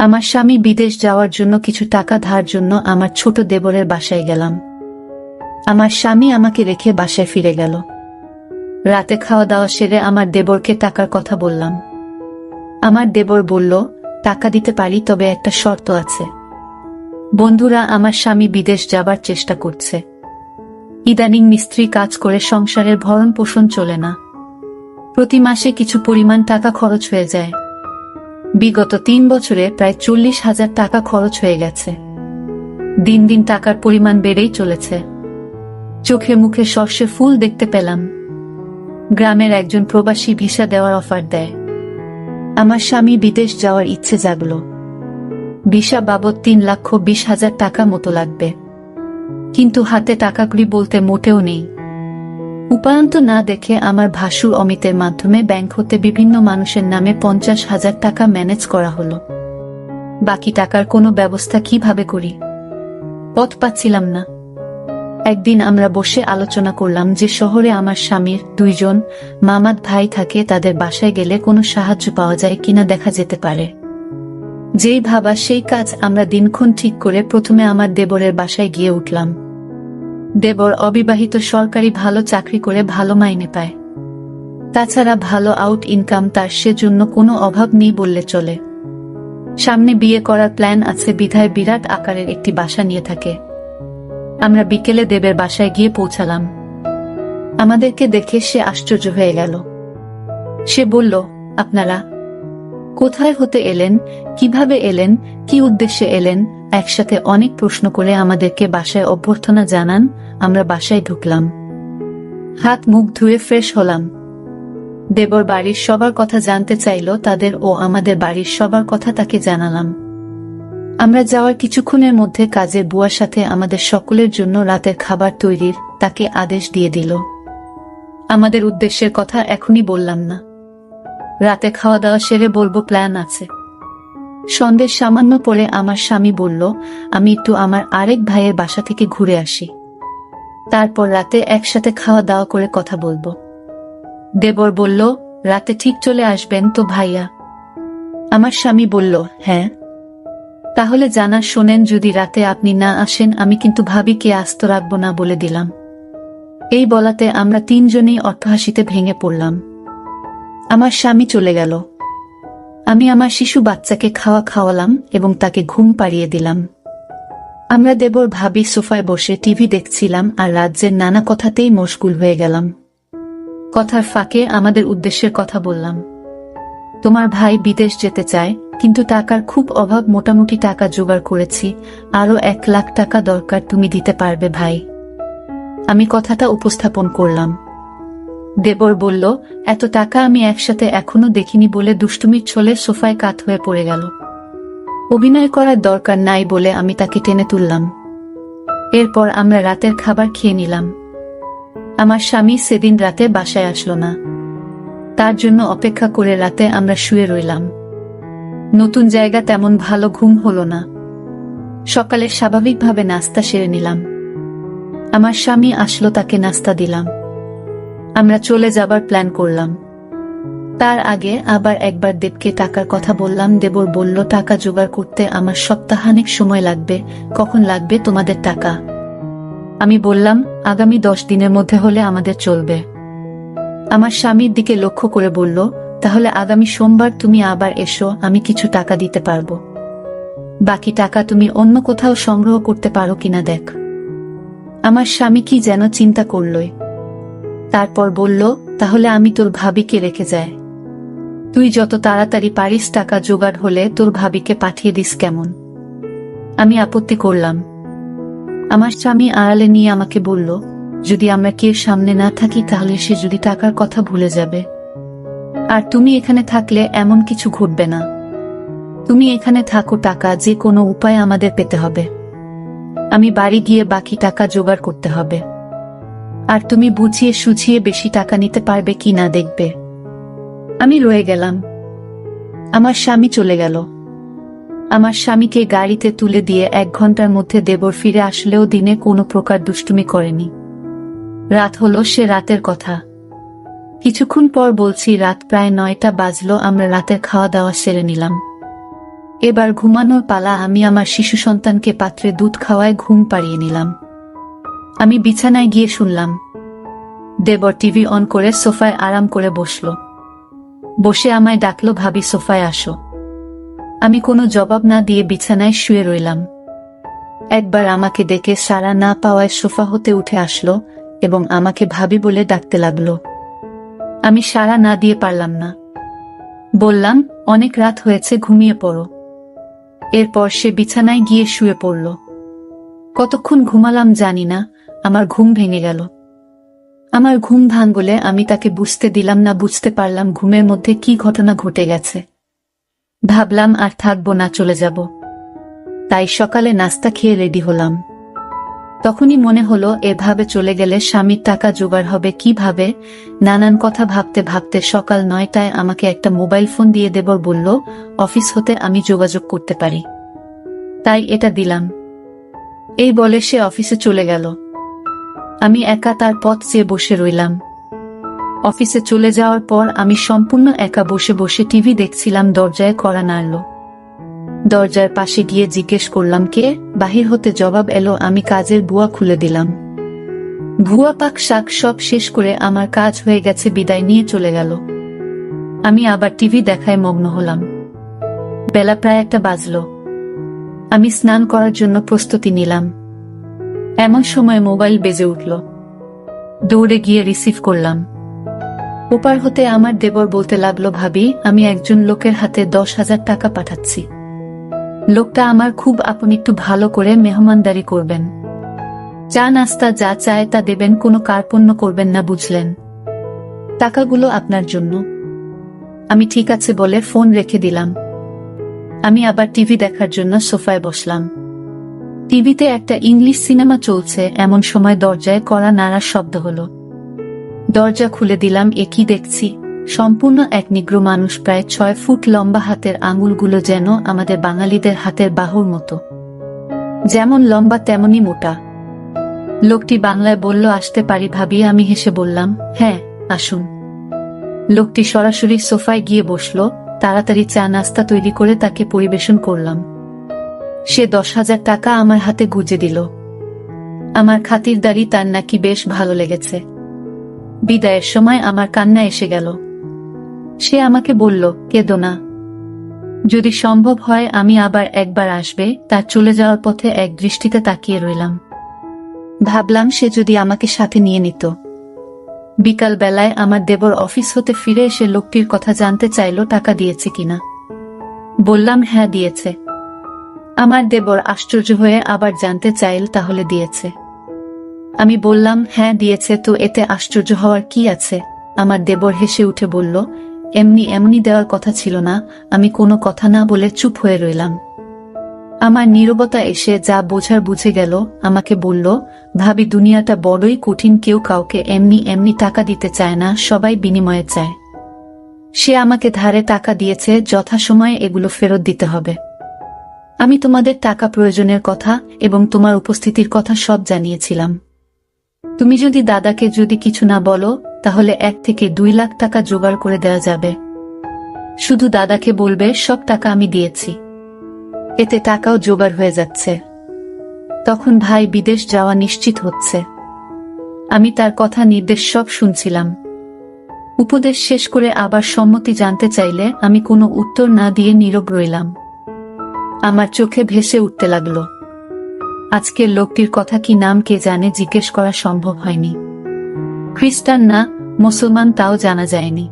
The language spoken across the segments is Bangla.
আমার স্বামী বিদেশ যাওয়ার জন্য কিছু টাকা ধার জন্য আমার ছোট দেবরের বাসায় গেলাম। আমার স্বামী আমাকে রেখে বাসায় ফিরে গেল। রাতে খাওয়া দাওয়া সেরে আমার দেবরকে টাকার কথা বললাম। আমার দেবর বলল, টাকা দিতে পারি, তবে একটা শর্ত আছে। বন্ধুরা, আমার স্বামী বিদেশ যাবার চেষ্টা করছে। ইদানিং মিস্ত্রি কাজ করে সংসারের ভরণ পোষণ চলে না। প্রতি মাসে কিছু পরিমাণ টাকা খরচ হয়ে যায়। বিগত 3 বছরে প্রায় 40,000 টাকা খরচ হয়ে গেছে। দিন দিন টাকার পরিমাণ বেড়েই চলেছে। চোখে মুখে সর্ষে ফুল দেখতে পেলাম। গ্রামের একজন প্রবাসী ভিসা দেওয়ার অফার দেয়। আমার স্বামী বিদেশ যাওয়ার ইচ্ছে জাগল। ভিসা বাবদ 3,20,000 টাকা মতো লাগবে, কিন্তু হাতে টাকাগুলি বলতে মোটেও নেই। উপায়ন্ত না দেখে আমার ভাসুর অমিতের মাধ্যমে ব্যাংক হতে বিভিন্ন মানুষের নামে 50,000 টাকা ম্যানেজ করা হলো। বাকি টাকার কোনো ব্যবস্থা কিভাবে করি, পথ পাচ্ছিলাম না। একদিন আমরা বসে আলোচনা করলাম যে শহরে আমার স্বামীর 2 জন মামাত ভাই থাকে, তাদের বাসায় গেলে কোনো সাহায্য পাওয়া যায় কিনা দেখা যেতে পারে। যেই ভাবা সেই কাজ। আমরা দিনক্ষণ ঠিক করে প্রথমে আমার দেবরের বাসায় গিয়ে উঠলাম। দেবর অবিবাহিত, সরকারি ভালো চাকরি করে ভালো মাইনে পায়। তাছাড়া ভালো আউট ইনকাম তার, সেজন্য কোনো অভাব নেই বললে চলে। সামনে বিয়ে করার প্ল্যান আছে বিধায় বিরাট আকারের একটি বাসা নিয়ে থাকে। আমরা বিকেলে দেবের বাসায় গিয়ে পৌঁছালাম। আমাদেরকে দেখে সে আশ্চর্য হয়ে গেল। সে বলল, আপনারা কোথায় হতে এলেন, কিভাবে এলেন, কি উদ্দেশ্যে এলেন? একসাথে অনেক প্রশ্ন করে আমাদেরকে বাসায় অভ্যর্থনা জানান। আমরা বাসায় ঢুকলাম, হাত মুখ ধুয়ে ফ্রেশ হলাম। দেবর বাড়ির সবার কথা জানতে চাইল, তাদের ও আমাদের বাড়ির সবার কথা তাকে জানালাম। আমরা যাওয়ার কিছুক্ষণের মধ্যে কাজের বুয়ার সাথে আমাদের সকলের জন্য রাতের খাবার তৈরির তাকে আদেশ দিয়ে দিল। আমাদের উদ্দেশ্যের কথা এখনই বললাম না, রাতে খাওয়া দাওয়া সেরে বলবো, প্ল্যান আছে। সন্ধ্যের সামান্য পরে আমার স্বামী বলল, আমি একটু আমার আরেক ভাইয়ের বাসা থেকে ঘুরে আসি, তারপর রাতে একসাথে খাওয়া দাওয়া করে কথা বলবো। দেবর বলল, রাতে ঠিক চলে আসবেন তো ভাইয়া? আমার স্বামী বলল, হ্যাঁ। তাহলে জানা শোনেন, যদি রাতে আপনি না আসেন আমি কিন্তু ভাবিকে আস্ত রাখবো না বলে দিলাম। এই বলাতে আমরা 3 জনেই অট্টহাসিতে ভেঙে পড়লাম। আমার স্বামী চলে গেল। আমি আমার শিশু বাচ্চাকে খাওয়ালাম এবং তাকে ঘুম পাড়িয়ে দিলাম। আমরা দেবর ভাবি সোফায় বসে টিভি দেখছিলাম আর রাজ্যের নানা কথাতেই মশগুল হয়ে গেলাম। কথার ফাঁকে আমাদের উদ্দেশ্যের কথা বললাম। তোমার ভাই বিদেশ যেতে চায়, কিন্তু টাকার খুব অভাব। মোটামুটি টাকা জোগাড় করেছি, আরো 1 লাখ টাকা দরকার, তুমি দিতে পারবে ভাই? আমি কথাটা উপস্থাপন করলাম। দেবর বলল, এত টাকা আমি একসাথে এখনো দেখিনি বলে দুষ্টুমির ছলে সোফায় কাত হয়ে পড়ে গেল। অভিনয় করার দরকার নাই বলে আমি তাকে টেনে তুললাম। এরপর আমরা রাতের খাবার খেয়ে নিলাম। আমার স্বামী সেদিন রাতে বাসায় আসলো না। তার জন্য অপেক্ষা করে রাতে আমরা শুয়ে রইলাম। নতুন জায়গা, তেমন ভালো ঘুম হলো না। সকালে স্বাভাবিকভাবে নাস্তা সেরে নিলাম। আমার স্বামী আসলো, তাকে নাস্তা দিলাম। আমরা চলে যাবার প্ল্যান করলাম। তার আগে আবার একবার দেবকে টাকার কথা বললাম। দেবর বলল, টাকা জোগাড় করতে আমার সপ্তাহানেক সময় লাগবে। কখন লাগবে তোমাদের টাকা? আমি বললাম, আগামী 10 দিনের মধ্যে হলে আমাদের চলবে। আমার স্বামীর দিকে লক্ষ্য করে বলল, তাহলে আগামী সোমবার তুমি আবার এসো, আমি কিছু টাকা দিতে পারবো। বাকি টাকা তুমি অন্য কোথাও সংগ্রহ করতে পারো কিনা দেখ। আমার স্বামী কি যেন চিন্তা করলই। তারপর বলল, তাহলে আমি তোর ভাবিকে রেখে যাই। তুই যত তাড়াতাড়ি পারিস টাকা জোগাড় হলে তোর ভাবিকে পাঠিয়ে দিস, কেমন? আমি আপত্তি করলাম। আমার স্বামী আড়ালে নিয়ে আমাকে বলল, যদি আমরা কেউ সামনে না থাকি তাহলে সে যদি টাকার কথা ভুলে যাবে। আর তুমি এখানে থাকলে এমন কিছু ঘটবে না। তুমি এখানে থাকো, টাকা যে কোনো উপায়ে আমাদের পেতে হবে। আমি বাড়ি গিয়ে বাকি টাকা জোগাড় করতে হবে। আর তুমি বুঝিয়ে সুঝিয়ে বেশি টাকা নিতে পারবে কি না দেখবে। আমি রয়ে গেলাম। আমার স্বামী চলে গেল। আমার স্বামীকে গাড়িতে তুলে দিয়ে 1 ঘন্টার মধ্যে দেবর ফিরে আসলেও দিনে কোনো প্রকার দুষ্টুমি করেনি। রাত হলো, সে রাতের কথা। কিছুক্ষণ পর বলছি, রাত প্রায় 9টা বাজলো। আমরা রাতের খাওয়া দাওয়া সেরে নিলাম। এবার ঘুমানোর পালা। আমি আমার শিশু সন্তানকে পাত্রে দুধ খাওয়ায় ঘুম পাড়িয়ে নিলাম। আমি বিছানায় গিয়ে শুনলাম দেবর টিভি অন করে সোফায় আরাম করে বসল। বসে আমায় ডাকলো, ভাবি সোফায় আসো। আমি কোনো জবাব না দিয়ে বিছানায় শুয়ে রইলাম। একবার আমাকে ডেকে সাড়া না পাওয়ায় সোফা হতে উঠে আসলো এবং আমাকে ভাবি বলে ডাকতে লাগলো। আমি সাড়া না দিয়ে পারলাম না। বললাম, অনেক রাত হয়েছে, ঘুমিয়ে পড়ো। এরপর সে বিছানায় গিয়ে শুয়ে পড়ল। কতক্ষণ ঘুমালাম জানি না, আমার ঘুম ভেঙে গেল। আমার ঘুম ভাঙলে আমি তাকে বুঝতে দিলাম না। বুঝতে পারলাম ঘুমের মধ্যে কি ঘটনা ঘটে গেছে। ভাবলাম আর থাকবো না, চলে যাব। তাই সকালে নাস্তা খেয়ে রেডি হলাম। তখনই মনে হলো এভাবে চলে গেলে স্বামীর টাকা জোগাড় হবে কিভাবে। নানান কথা ভাবতে ভাবতে সকাল 9টায় আমাকে একটা মোবাইল ফোন দিয়ে দেবর বলল অফিস হতে আমি যোগাযোগ করতে পারি। তাই এটা দিলাম। এই বলে সে অফিসে চলে গেল। আমি একা তার পথ চেয়ে বসে রইলাম। অফিসে চলে যাওয়ার পর আমি সম্পূর্ণ একা বসে বসে টিভি দেখছিলাম। দরজায় কড়া নাড়ল। দরজার পাশে গিয়ে জিজ্ঞেস করলাম কে। বাহির হতে জবাব এলো, আমি কাজের বুয়া খুলে দিলাম। ভুয়া পাক শাক সব শেষ করে আমার কাজ হয়ে গেছে বিদায় নিয়ে চলে গেল। আমি আবার টিভি দেখায় মগ্ন হলাম। বেলা প্রায় 1টা বাজলো। আমি স্নান করার জন্য প্রস্তুতি নিলাম। এমন সময় মোবাইল বেজে উঠল। দৌড়ে গিয়ে রিসিভ করলাম। ওপার হতে আমার দেবর বলতে লাগলো, ভাবি আমি একজন লোকের হাতে 10,000 টাকা পাঠাচ্ছি। লোকটা আমার খুব আপন, একটু ভালো করে মেহমানদারি করবেন। চা নাস্তা যা চায় তা দেবেন, কোনো কার্পণ্য করবেন না, বুঝলেন? টাকাগুলো আপনার জন্য। আমি ঠিক আছে বলে ফোন রেখে দিলাম। আমি আবার টিভি দেখার জন্য সোফায় বসলাম। টিভিতে একটা ইংলিশ সিনেমা চলছে। এমন সময় দরজায় কড়া নাড়ার শব্দ হলো। দরজা খুলে দিলাম। এ কি দেখছি! সম্পূর্ণ এক নিগ্রো মানুষ, প্রায় 6 ফুট লম্বা, হাতের আঙুলগুলো যেন আমাদের বাঙালিদের হাতের বাহুর মতো, যেমন লম্বা তেমনি মোটা। লোকটি বাংলায় বলল, আসতে পারি ভাবি? আমি হেসে বললাম, হ্যাঁ আসুন। লোকটি সরাসরি সোফায় গিয়ে বসলো। তাড়াতাড়ি চা নাস্তা তৈরি করে তাকে পরিবেশন করলাম। সে 10,000 টাকা আমার হাতে গুজে দিল। আমার খাতিরদারি তার নাকি বেশ ভালো লেগেছে। বিদায়ের সময় আমার কান্না এসে গেল। সে আমাকে বলল, কেঁদো না, যদি সম্ভব হয় আমি আবার একবার আসবে। তার চলে যাওয়ার পথে এক দৃষ্টিতে তাকিয়ে রইলাম। ভাবলাম সে যদি আমাকে সাথে নিয়ে নিত। বিকাল বেলায় আমার দেবর অফিস হতে ফিরে এসে লোকটির কথা জানতে চাইল, টাকা দিয়েছে কিনা। বললাম হ্যাঁ দিয়েছে। আমার দেবর আশ্চর্য হয়ে আবার জানতে চাইল, তাহলে দিয়েছে? আমি বললাম হ্যাঁ দিয়েছে। তো এতে আশ্চর্য হওয়ার কি আছে? আমার দেবর হেসে উঠে বলল, এমনি দেওয়ার কথা ছিল না। আমি কোনো কথা না বলে চুপ হয়ে রইলাম। আমার নীরবতা এসে যা বোঝার বুঝে গেল। আমাকে বলল, ভাবি দুনিয়াটা বড়ই কঠিন। কেউ কাউকে এমনি টাকা দিতে চায় না, সবাই বিনিময়ে চায়। সে আমাকে ধারে টাকা দিয়েছে, যথাসময়ে এগুলো ফেরত দিতে হবে। আমি তোমাদের টাকা প্রয়োজনের কথা এবং তোমার উপস্থিতির কথা সব জানিয়েছিলাম। তুমি যদি দাদাকে যদি কিছু না বলো তাহলে 1 থেকে 2 লাখ টাকা জোগাড় করে দেওয়া যাবে। শুধু দাদাকে বলবে সব টাকা আমি দিয়েছি। এতে টাকাও জোগাড় হয়ে যাচ্ছে। তখন ভাই বিদেশ যাওয়া নিশ্চিত হচ্ছে। আমি তার কথা নির্দেশ সব শুনছিলাম। উপদেশ শেষ করে আবার সম্মতি জানতে চাইলে আমি কোনো উত্তর না দিয়ে নীরব রইলাম। আমার চোখে ভেসে উঠতে লাগলো। আজকের লোকটির কথা কি নাম কে জানে, জিজ্ঞেস করা সম্ভব হয়নি। খ্রিস্টান না মুসলমান তাও জানা যায়নি।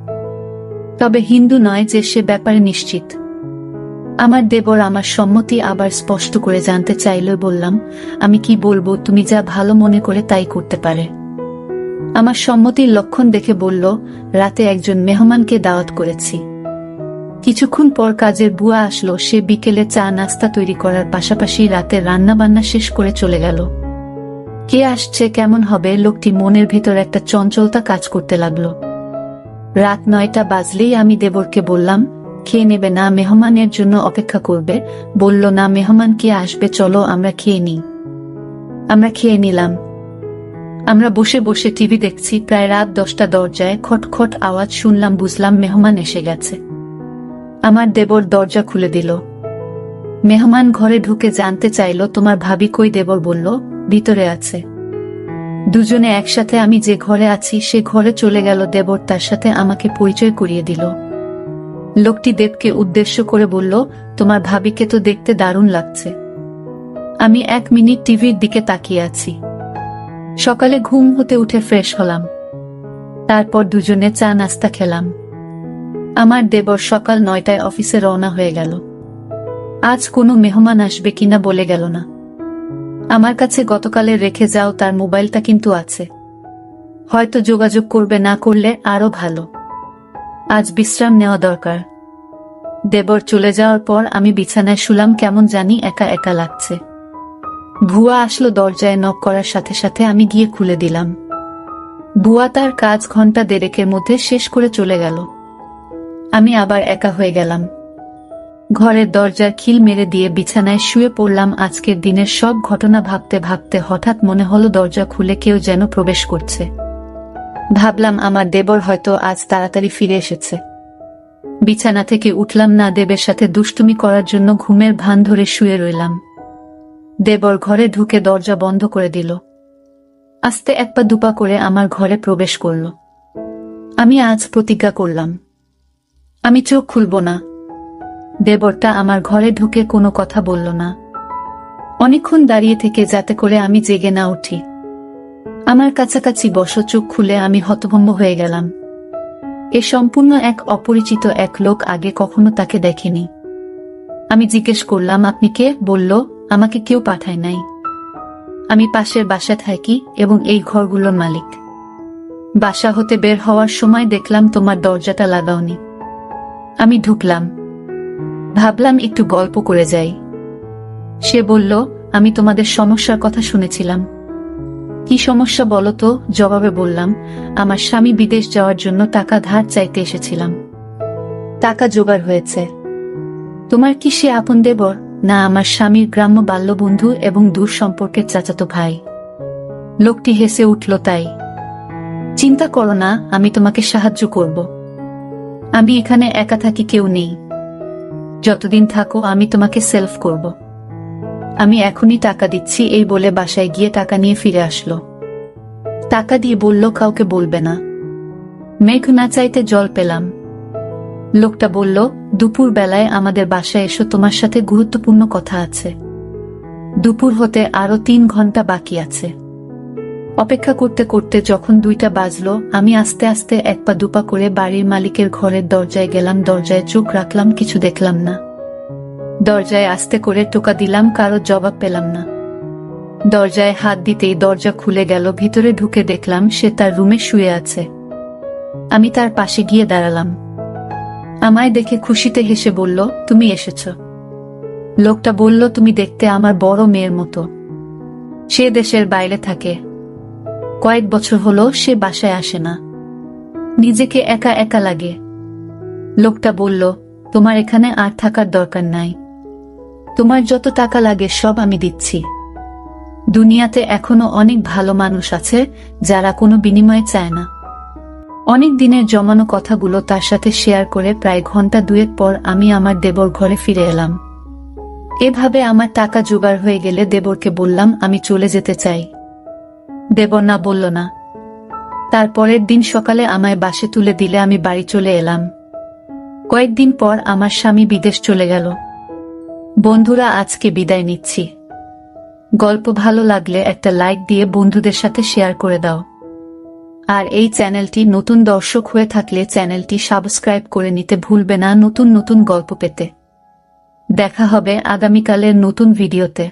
তবে হিন্দু নয় যে সে ব্যাপারে নিশ্চিত। আমার দেবর আমার সম্মতি আবার স্পষ্ট করে জানতে চাইলে বললাম, আমি কি বলবো, তুমি যা ভালো মনে করে তাই করতে পারে। আমার সম্মতির লক্ষণ দেখে বলল, রাতে একজন মেহমানকে দাওয়াত করেছি। কিছুক্ষণ পর কাজের বুয়া আসলো। সে বিকেলে চা নাস্তা তৈরি করার পাশাপাশি রাতের রান্নাবান্না শেষ করে চলে গেল। কে আসছে, কেমন হবে, লোকটি মনের ভেতর একটা চঞ্চলতা কাজ করতে লাগলো। রাত 9টা বাজলেই আমি দেবরকে বললাম, খেয়ে নেবে না, মেহমানের জন্য অপেক্ষা করবে? বলল, না, মেহমান কে আসবে, চলো আমরা খেয়ে নিই। আমরা খেয়ে নিলাম। আমরা বসে বসে টিভি দেখছি। প্রায় রাত 10টা। দরজায় খটখট আওয়াজ শুনলাম। বুঝলাম মেহমান এসে গেছে। আমার দেবর দরজা খুলে দিল। মেহমান ঘরে ঢুকে জানতে চাইল তোমার ভাবি কই। দেবর বলল ভিতরে আছে। দুজনে একসাথে আমি যে ঘরে আছি সে ঘরে চলে গেল। দেবর তার সাথে আমাকে পরিচয় করিয়ে দিল। লোকটি দেবকে উদ্দেশ্য করে বলল, তোমার ভাবিকে তো দেখতে দারুণ লাগছে। আমি 1 মিনিট টিভির দিকে তাকিয়ে আছি। সকালে ঘুম হতে উঠে ফ্রেশ হলাম। তারপর দুজনে চা নাস্তা খেলাম। আমার দেবর সকাল 9টায় অফিসে রওনা হয়ে গেল। আজ কোনো মেহমান আসবে কিনা বলে গেল না। আমার কাছে গতকালে রেখে যাও তার মোবাইলটা কিন্তু আছে। হয়তো যোগাযোগ করবে, না করলে আরো ভালো। আজ বিশ্রাম নেওয়া দরকার। দেবর চলে যাওয়ার পর আমি বিছানায় শুলাম। কেমন জানি একা একা লাগছে। ভুয়া আসলো দরজায়। নক করার সাথে সাথে আমি গিয়ে খুলে দিলাম। বুয়া তার কাজ ঘন্টা 1.5-এর মধ্যে শেষ করে চলে গেল। আমি আবার একা হয়ে গেলাম। ঘরের দরজার খিল মেরে দিয়ে বিছানায় শুয়ে পড়লাম। আজকের দিনের সব ঘটনা ভাবতে ভাবতে হঠাৎ মনে হলো দরজা খুলে কেউ যেন প্রবেশ করছে। ভাবলাম আমার দেবর হয়তো আজ তাড়াতাড়ি ফিরে এসেছে। বিছানা থেকে উঠলাম না। দেবের সাথে দুষ্টুমি করার জন্য ঘুমের ভান ধরে শুয়ে রইলাম। দেবর ঘরে ঢুকে দরজা বন্ধ করে দিল। আস্তে 1 পা 2 পা করে আমার ঘরে প্রবেশ করল। আমি আজ প্রতিজ্ঞা করলাম, আমি চোখ খুলব না। দেবরটা আমার ঘরে ঢুকে কোনো কথা বলল না। অনেকক্ষণ দাঁড়িয়ে থেকে যাতে করে আমি জেগে না উঠি। আমার কাছাকাছি বসো। চোখ খুলে আমি হতভম্ব হয়ে গেলাম। এ সম্পূর্ণ এক অপরিচিত এক লোক। আগে কখনো তাকে দেখেনি। আমি জিজ্ঞেস করলাম, আপনি কে? বলল, আমাকে কেউ পাঠায় নাই। আমি পাশের বাসায় থাকি এবং এই ঘরগুলোর মালিক। বাসা হতে বের হওয়ার সময় দেখলাম তোমার দরজাটা লাগাওনি। আমি ঢুকলাম। ভাবলাম একটু গল্প করে যাই। সে বলল, আমি তোমাদের সমস্যার কথা শুনেছিলাম। কি সমস্যা বলো তো? জবাবে বললাম, আমার স্বামী বিদেশ যাওয়ার জন্য টাকা ধার চাইতে এসেছিলাম। টাকা জোগাড় হয়েছে। তোমার কি সে আপন দেবর? না, আমার স্বামীর গ্রাম্য বাল্যবন্ধু এবং দূর সম্পর্কের চাচাতো ভাই। লোকটি হেসে উঠল। তাই? চিন্তা করো না, আমি তোমাকে সাহায্য করব। আমি এখানে একা থাকি, কেউ নেই। যতদিন থাকো আমি তোমাকে সেলফ করব। আমি এখনই টাকা দিচ্ছি। এই বলে বাসায় গিয়ে টাকা নিয়ে ফিরে আসলো। টাকা দিয়ে বলল, কাউকে বলবে না। মেঘ না চাইতে জল পেলাম। লোকটা বলল, দুপুর বেলায় আমাদের বাসায় এসো, তোমার সাথে গুরুত্বপূর্ণ কথা আছে। দুপুর হতে আরো 3 ঘন্টা বাকি আছে। অপেক্ষা করতে করতে যখন 2টা বাজলো, আমি আস্তে আস্তে 1 পা 2 পা করে বাড়ির মালিকের ঘরের দরজায় গেলাম। দরজায় চোখ রাখলাম, কিছু দেখলাম না। দরজায় আস্তে করে টোকা দিলাম, কারো জবাব পেলাম না। দরজায় হাত দিতেই দরজা খুলে গেল। ভিতরে ঢুকে দেখলাম সে তার রুমে শুয়ে আছে। আমি তার পাশে গিয়ে দাঁড়ালাম। আমায় দেখে খুশিতে হেসে বলল, তুমি এসেছ। লোকটা বলল, তুমি দেখতে আমার বড় মেয়ের মতো। সে দেশের বাইরে থাকে। কয়েক বছর হলো সে বাসায় আসে না। নিজেকে একা একা লাগে। লোকটা বলল, তোমার এখানে আর থাকার দরকার নাই। তোমার যত টাকা লাগে সব আমি দিচ্ছি। দুনিয়াতে এখনো অনেক ভালো মানুষ আছে যারা কোনো বিনিময় চায় না। অনেক দিনের জমানো কথাগুলো তার সাথে শেয়ার করে প্রায় ঘন্টা 2 পর আমি আমার দেবর ঘরে ফিরে এলাম। এভাবে আমার টাকা জোগাড় হয়ে গেলে দেবরকে বললাম, আমি চলে যেতে চাই। দেবর না বলল না। তারপরের দিন সকালে আমায় বাসে তুলে দিলে আমি বাড়ি চলে এলাম। কয়েকদিন পর আমার স্বামী বিদেশ চলে গেল। বন্ধুরা, আজকে বিদায় নিচ্ছি। গল্প ভালো লাগলে একটা লাইক দিয়ে বন্ধুদের সাথে শেয়ার করে দাও। আর এই চ্যানেলটি নতুন দর্শক হয়ে থাকলে চ্যানেলটি সাবস্ক্রাইব করে নিতে ভুলবে না নতুন নতুন গল্প পেতে। দেখা হবে আগামীকালের নতুন ভিডিওতে।